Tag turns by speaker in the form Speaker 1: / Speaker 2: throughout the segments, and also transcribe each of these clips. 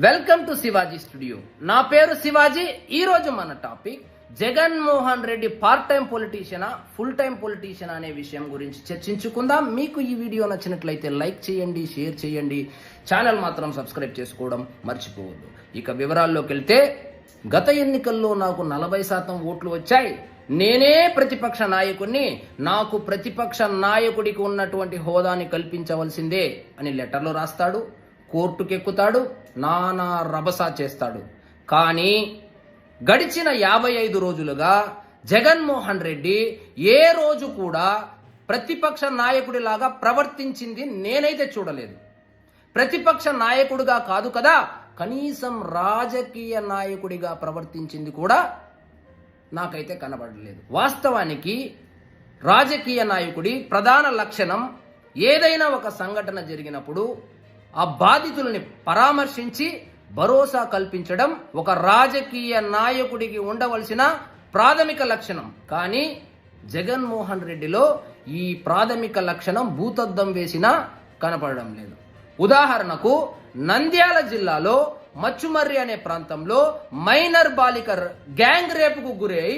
Speaker 1: Welcome to Shivaji studio. నా పేరు శివాజీ. ఈ రోజు మన topic Jaganmohan Reddy part time పొలిటీషియనా ఫుల్ టైం పొలిటీషియనా అనే విషయం గురించి చర్చించుకుందాం. మీకు ఈ వీడియో నచ్చినట్లయితే లైక్ చేయండి, షేర్ చేయండి, ఛానల్ మాత్రం సబ్స్క్రైబ్ చేసుకోవడం మర్చిపోవద్దు. ఇక వివరాల్లోకి వెళ్తే, గత ఎన్నికల్లో నాకు 40% ఓట్లు వచ్చాయి. నేనే ప్రతిపక్ష నాయకుడిని, నాకు ప్రతిపక్ష నాయకుడికి ఉన్నటువంటి హోదాని కల్పించవలసిందే అని లెటర్లో రాస్తాడు, కోర్టుకెక్కుతాడు, నానా రభసా చేస్తాడు. కానీ గడిచిన 55 రోజులుగా జగన్మోహన్ రెడ్డి ఏ రోజు కూడా ప్రతిపక్ష నాయకుడిలాగా ప్రవర్తించింది నేనైతే చూడలేదు. ప్రతిపక్ష నాయకుడిగా కాదు కదా, కనీసం రాజకీయ నాయకుడిగా ప్రవర్తించింది కూడా నాకైతే కనబడలేదు. వాస్తవానికి రాజకీయ నాయకుడి ప్రధాన లక్షణం ఏదైనా ఒక సంఘటన జరిగినప్పుడు ఆ బాధితులని పరామర్శించి భరోసా కల్పించడం ఒక రాజకీయ నాయకుడికి ఉండవలసిన ప్రాథమిక లక్షణం. కానీ జగన్మోహన్ రెడ్డిలో ఈ ప్రాథమిక లక్షణం భూతద్దం వేసినా కనపడడం లేదు. ఉదాహరణకు నంద్యాల జిల్లాలో మచ్చుమర్రి అనే ప్రాంతంలో మైనర్ బాలిక గ్యాంగ్ రేపుకు గురై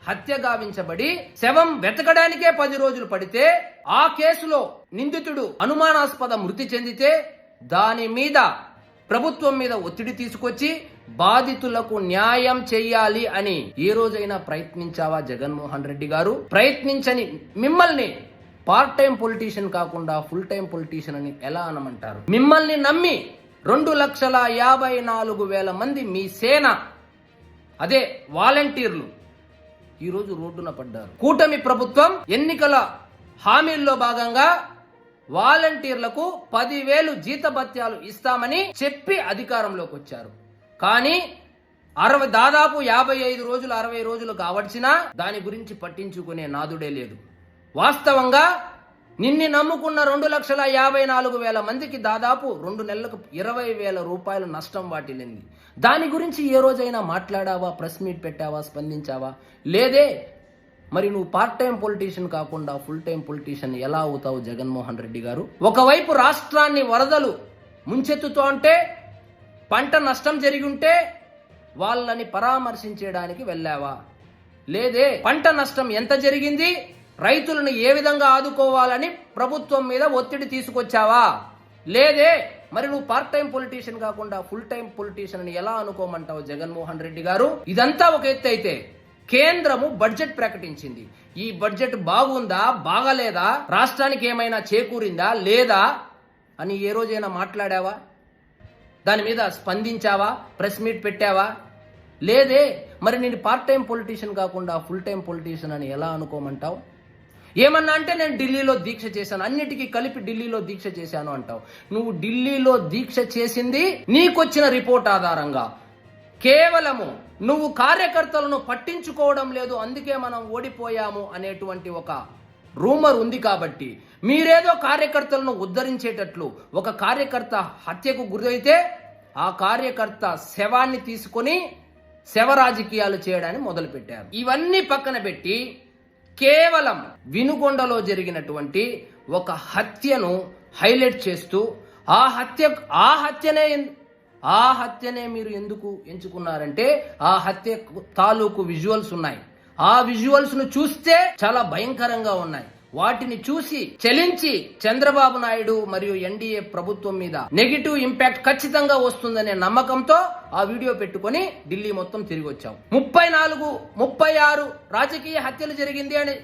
Speaker 1: హత్య గావించబడి శవం వెతకడానికే 10 రోజులు పడితే, ఆ కేసులో నిందితుడు అనుమానాస్పద మృతి చెందితే దాని మీద ప్రభుత్వం మీద ఒత్తిడి తీసుకొచ్చి బాధితులకు న్యాయం చెయ్యాలి అని ఏ రోజైనా ప్రయత్నించావా జగన్మోహన్ రెడ్డి గారు? ప్రయత్నించని మిమ్మల్ని పార్ట్ టైం పొలిటీషియన్ కాకుండా ఫుల్ టైం పొలిటీషియన్ అని ఎలా అనమంటారు? మిమ్మల్ని నమ్మి 2,54,000 మంది మీ సేన, అదే వాలంటీర్లు ఈరోజు రోడ్డున పడ్డారు. కూటమి ప్రభుత్వం ఎన్నికల హామీల్లో భాగంగా వాలంటీర్లకు 10,000 జీతభత్యాలు ఇస్తామని చెప్పి అధికారంలోకి వచ్చారు. కానీ దాదాపు 55 రోజులు 60 రోజులు కావచ్చినా దాని గురించి పట్టించుకునే నాదుడే లేదు. వాస్తవంగా నిన్ను నమ్ముకున్న 2,54,000 మందికి దాదాపు 2 నెలలకు 20,000 రూపాయలు నష్టం వాటిల్లింది. దాని గురించి ఏ రోజైనా మాట్లాడావా? ప్రెస్ మీట్ పెట్టావా? స్పందించావా? లేదే. మరి నువ్వు పార్ట్ టైం పొలిటీషియన్ కాకుండా ఫుల్ టైం పొలిటీషియన్ ఎలా అవుతావు జగన్మోహన్ రెడ్డి గారు? ఒకవైపు రాష్ట్రాన్ని వరదలు ముంచెత్తుతో అంటే, పంట నష్టం జరిగి ఉంటే వాళ్ళని పరామర్శించడానికి వెళ్ళావా? లేదే. పంట నష్టం ఎంత జరిగింది, రైతులను ఏ విధంగా ఆదుకోవాలని ప్రభుత్వం మీద ఒత్తిడి తీసుకొచ్చావా? లేదే. మరి నువ్వు పార్ట్ టైం పొలిటీషియన్ కాకుండా ఫుల్ టైం పొలిటీషియన్ అని ఎలా అనుకోమంటావు జగన్మోహన్ రెడ్డి గారు? ఇదంతా ఒక ఎత్తు అయితే, కేంద్రము బడ్జెట్ ప్రకటించింది. ఈ బడ్జెట్ బాగుందా, బాగలేదా, రాష్ట్రానికి ఏమైనా చేకూరిందా లేదా అని ఏ రోజైనా మాట్లాడావా? దాని మీద స్పందించావా? ప్రెస్ మీట్ పెట్టావా? లేదే. మరి నేను పార్ట్ టైం పొలిటీషియన్ కాకుండా ఫుల్ టైం పొలిటీషియన్ అని ఎలా అనుకోమంటావు? ఏమన్నా అంటే నేను ఢిల్లీలో దీక్ష చేశాను, అన్నిటికీ కలిపి ఢిల్లీలో దీక్ష చేశాను అంటావు. నువ్వు ఢిల్లీలో దీక్ష చేసింది నీకొచ్చిన రిపోర్ట్ ఆధారంగా. కేవలము నువ్వు కార్యకర్తలను పట్టించుకోవడం లేదు, అందుకే మనం ఓడిపోయాము అనేటువంటి ఒక రూమర్ ఉంది కాబట్టి, మీరేదో కార్యకర్తలను ఉద్ధరించేటట్లు, ఒక కార్యకర్త హత్యకు గురైతే ఆ కార్యకర్త శవాన్ని తీసుకొని శవ రాజకీయాలు చేయడాన్ని మొదలుపెట్టారు. ఇవన్నీ పక్కన పెట్టి కేవలం వినుకొండలో జరిగినటువంటి ఒక హత్యను హైలైట్ చేస్తూ ఆ హత్యనే మీరు ఎందుకు ఎంచుకున్నారంటే, ఆ హత్య తాలూకు విజువల్స్ ఉన్నాయి. ఆ విజువల్స్ ను చూస్తే చాలా భయంకరంగా ఉన్నాయి. వాటిని చూసి చలించి చంద్రబాబు నాయుడు మరియు ఎన్డీఏ ప్రభుత్వం మీద నెగిటివ్ ఇంపాక్ట్ ఖచ్చితంగా వస్తుందనే నమ్మకంతో ఆ వీడియో పెట్టుకొని ఢిల్లీ మొత్తం తిరిగి వచ్చాం. 36 రాజకీయ హత్యలు జరిగింది అని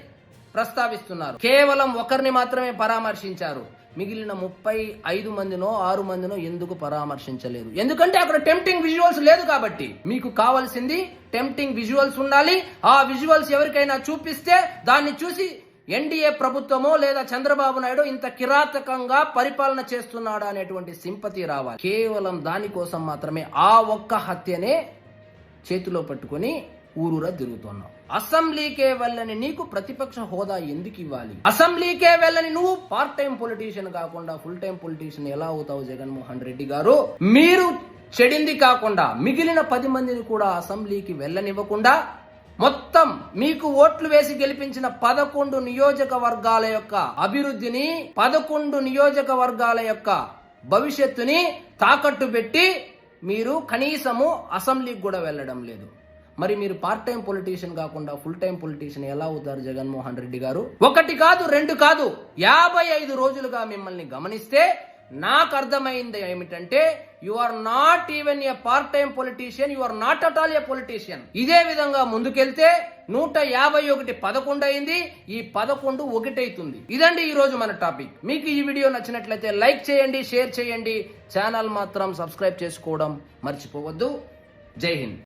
Speaker 1: ప్రస్తావిస్తున్నారు. కేవలం ఒకరిని మాత్రమే పరామర్శించారు. మిగిలిన 35 మందినో 6 మందినో ఎందుకు పరామర్శించలేదు? ఎందుకంటే అక్కడ టెంప్టింగ్ విజువల్స్ లేదు కాబట్టి. మీకు కావాల్సింది టెంప్టింగ్ విజువల్స్ ఉండాలి. ఆ విజువల్స్ ఎవరికైనా చూపిస్తే దాన్ని చూసి ఎన్డీఏ ప్రభుత్వమో లేదా చంద్రబాబు నాయుడు ఇంత కిరాతకంగా పరిపాలన చేస్తున్నాడు అనేటువంటి సింపతి రావాలి. కేవలం దానికోసం మాత్రమే ఆ ఒక్క హత్యనే చేతిలో పట్టుకొని ఊరూరా తిరుగుతున్నావు. అసెంబ్లీకే వెళ్ళని నీకు ప్రతిపక్ష హోదా ఎందుకు ఇవ్వాలి? అసెంబ్లీకే వెళ్ళని నువ్వు పార్ట్ టైం పొలిటీషియన్ కాకుండా ఫుల్ టైం పొలిటీషియన్ ఎలా అవుతావు జగన్మోహన్ రెడ్డి గారు? మీరు చెడింది కాకుండా మిగిలిన 10 మందిని కూడా అసెంబ్లీకి వెళ్ళనివ్వకుండా, మొత్తం మీకు ఓట్లు వేసి గెలిపించిన 11 నియోజకవర్గాల యొక్క అభివృద్ధిని, 11 నియోజకవర్గాల యొక్క భవిష్యత్తుని తాకట్టు పెట్టి మీరు కనీసము అసెంబ్లీకి కూడా వెళ్ళడం లేదు. మరి మీరు పార్ట్ టైం పొలిటీషియన్ కాకుండా ఫుల్ టైం పొలిటీషియన్ ఎలా అవుతారు జగన్మోహన్ రెడ్డి గారు? 1 కాదు 2 కాదు 55 రోజులుగా మిమ్మల్ని గమనిస్తే నాకు అర్థమైంది ఏమిటంటే, you are not even a part time politician, you are not at all a politician. ఇదే విధంగా ముందుకెళ్తే 151 11 అయింది, ఈ 11 1 అవుతుంది. ఇదండి ఈ రోజు మన టాపిక్. మీకు ఈ వీడియో నచ్చినట్లయితే లైక్ చేయండి, షేర్ చేయండి, ఛానల్ మాత్రం సబ్స్క్రైబ్ చేసుకోవడం మర్చిపోవద్దు. జై హింద్.